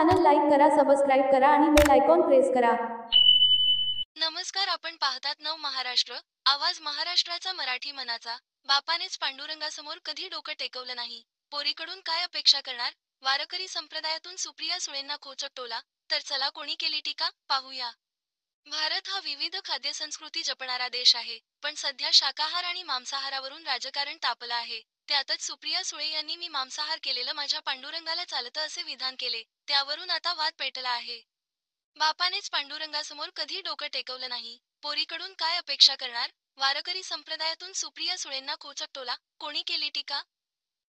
Channel like करा, subscribe करा आणि बेल आयकॉन प्रेस करा। नमस्कार, आपण पाहतात नव महाराष्ट्र, आवाज महाराष्ट्राचा मराठी मनाचा। बापानेच पांडुरंगासमोर कधी डोकं टेकवलं नाही, पोरीकडून काय अपेक्षा करणार? वारकरी संप्रदायातून सुप्रिया सुळेंना खोचक टोला, तर चला कोणी केली टीका, पाहूया। भारत हा विविध खाद्यसंस्कृती जपणारा देश आहे, पण सध्या शाकाहार आणि मांसाहारावरून राजकारण तापलं आहे। त्यातच सुप्रिया सुळे यांनी मी मांसाहार केलेलं माझ्या पांडुरंगाला चालतं असे विधान केले, त्यावरून आता वाद पेटला आहे। बापानेच पांडुरंगासमोर कधी डोकं टेकवलं नाही, पोरीकडून काय अपेक्षा करणार? वारकरी संप्रदायातून सुप्रिया सुळेंना खोचक टोला, कोणी केली टीका?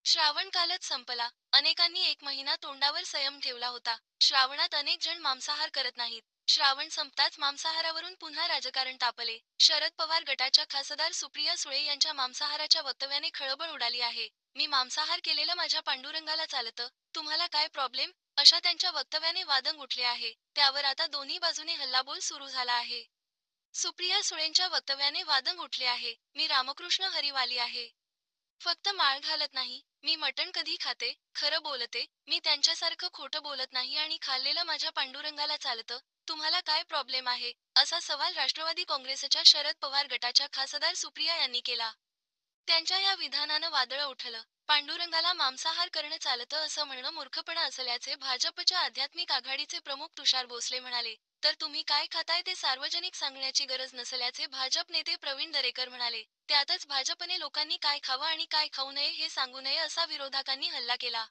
श्रावण कालच संपला, अनेकांनी एक महिना तोंडावर संयम ठेवला होता। श्रावणात अनेक जण मांसाहार करत नाहीत। श्रावण संपताच मांसाहारावरून पुन्हा राजकारण तापले। शरद पवार गटाच्या खासदार सुप्रिया सुळे यांच्या मांसाहाराच्या वक्तव्याने खळबळ उडाली आहे। मी मांसाहार केलेलं माझ्या पांडुरंगाला चालतं, तुम्हाला काय प्रॉब्लेम? अशा त्यांच्या वक्तव्याने वादंग उठले आहे। त्यावर आता दोन्ही बाजूने हल्लाबोल सुरू झाला आहे। सुप्रिया सुळेंच्या वक्तव्याने वादंग उठले आहे। मी रामकृष्ण हरिवाली आहे, फक्त माळ घालत नाही, मी मटण कधी खाते, खरं बोलते, मी त्यांच्यासारखं खोटं बोलत नाही आणि खाल्लेलं माझ्या पांडुरंगाला चालतं, तुम्हाला काय प्रॉब्लेम आहे? असा सवाल राष्ट्रवादी काँग्रेसच्या शरद पवार गटाच्या खासदार सुप्रिया यांनी केला। त्यांच्या या विधानानं वादळं उठलं। पांडुरंगाला मांसाहार करणं चालतं असं म्हणणं मूर्खपणा असल्याचे भाजपच्या आध्यात्मिक आघाडीचे प्रमुख तुषार भोसले म्हणाले, तर तुम्ही काय खाताय ते सार्वजनिक सांगण्याची गरज नसल्याचे भाजप नेते प्रवीण दरेकर म्हणाले। त्यातच भाजपने लोकांनी काय खावं आणि काय खाऊ नये हे सांगू नये असा विरोधकांनी हल्ला केला।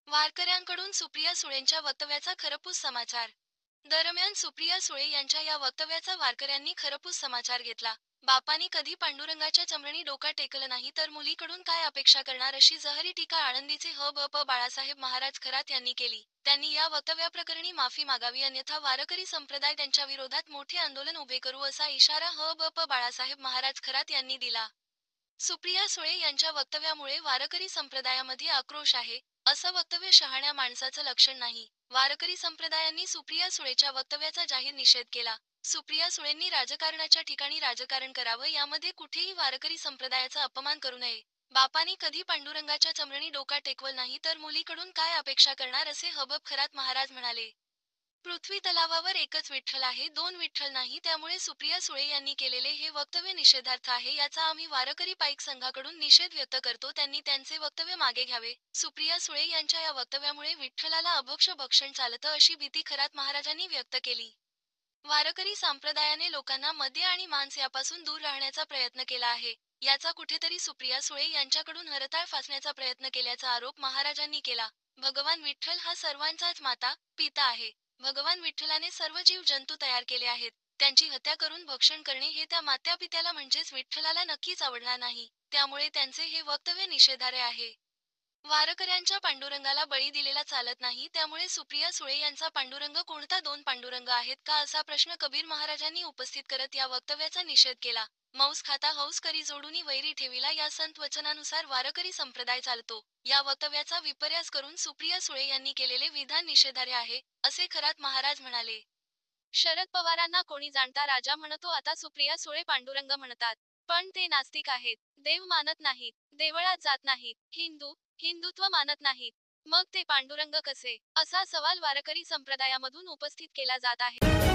वारकऱ्यांकडून सुप्रिया सुळेंच्या वक्तव्याचा खरपूस समाचार। दरम्यान सुप्रिया सुळे यांच्या या वक्तव्याचा वारकऱ्यांनी खरपूस समाचार घेतला। बापांनी कधी पांडुरंगाच्या चमरणी डोका टेकलं नाही तर मुलीकडून काय अपेक्षा करणार अशी जहरी टीका आळंदीचे ह.ब.प. बाळासाहेब महाराज खरात यांनी केली। त्यांनी या वक्तव्याप्रकरणी माफी मागावी, अन्यथा वारकरी संप्रदाय त्यांच्या विरोधात मोठे आंदोलन उभे करू असा इशारा ह.ब.प. बाळासाहेब महाराज खरात यांनी दिला। सुप्रिया सुळे यांच्या वक्तव्यामुळे वारकरी संप्रदायामध्ये आक्रोश आहे, असं वक्तव्य शहाण्या माणसाचं लक्षण नाही। वारकरी संप्रदायांनी सुप्रिया सुळेच्या वक्तव्याचा जाहीर निषेध केला। सुप्रिया सुळेंनी राजकारणाच्या ठिकाणी राजकारण करावं, यामध्ये कुठेही वारकरी संप्रदायाचा अपमान करू नये। बापांनी कधी पांडुरंगाच्या चमरणी डोका टेकवलं नाही तर मुलीकडून काय अपेक्षा करणार असे ह.ब.प. खरात महाराज म्हणाले। पृथ्वी तलावावर एकच विठ्ठल आहे, दोन विठ्ठल नाही, त्यामुळे सुप्रिया सुळे यांनी केलेले हे वक्तव्य निषेधार्थ आहे, याचा आम्ही वारकरी पाईक संघाकडून निषेध व्यक्त करतो। त्यांनी त्यांचे वक्तव्य मागे घ्यावे। सुप्रिया सुळे यांच्या या वक्तव्यामुळे विठ्ठलाला अभक्ष भक्षण चालतं अशी भीती खरात महाराजांनी व्यक्त केली। वारकरी संप्रदायाने लोकांना मद्य आणि मांस यापासून दूर राहण्याचा प्रयत्न केला आहे, याचा कुठेतरी सुप्रिया सुळे यांच्याकडून हरताळ फासण्याचा प्रयत्न केल्याचा आरोप महाराजांनी केला। भगवान विठ्ठल हा सर्वांचाच माता, पिता आहे। भगवान विठ्ठलाने सर्व जीव जंतू तयार केले आहेत, त्यांची हत्या करून भक्षण करणे हे त्या मात्यापित्याला म्हणजेच विठ्ठलाला नक्कीच आवडणार नाही, त्यामुळे त्यांचे हे वक्तव्य निषेधार्ह आहे। वारकऱ्यांच्या पांडुरंगाला बळी दिलेला चालत नाही, त्यामुळे सुप्रिया सुळे यांचा पांडुरंग कोणता, दोन पांडुरंग आहेत का असा प्रश्न कबीर महाराजांनी उपस्थित करत या वक्तव्याचा निषेध केला। मौस खाता हौस करी जोडूनी वैरी ठेविला या संत वचनानुसार वारकरी संप्रदाय चालतो। या वक्तव्याचा विपर्यास करून सुप्रिया सुळे यांनी केलेले विधान निषेधार्ह आहे, असे खरात महाराज म्हणाले। शरद पवारांना कोणी जाणता राजा म्हणतो, आता सुप्रिया सुळे पांडुरंग म्हणतात, पण ते नास्तिक आहेत, देव मानत नाहीत, देवळात जात नाहीत, हिंदुत्व मानत नाहीत, मग ते पांडुरंग कसे? असा सवाल वारकरी संप्रदायामधून उपस्थित केला जात आहे।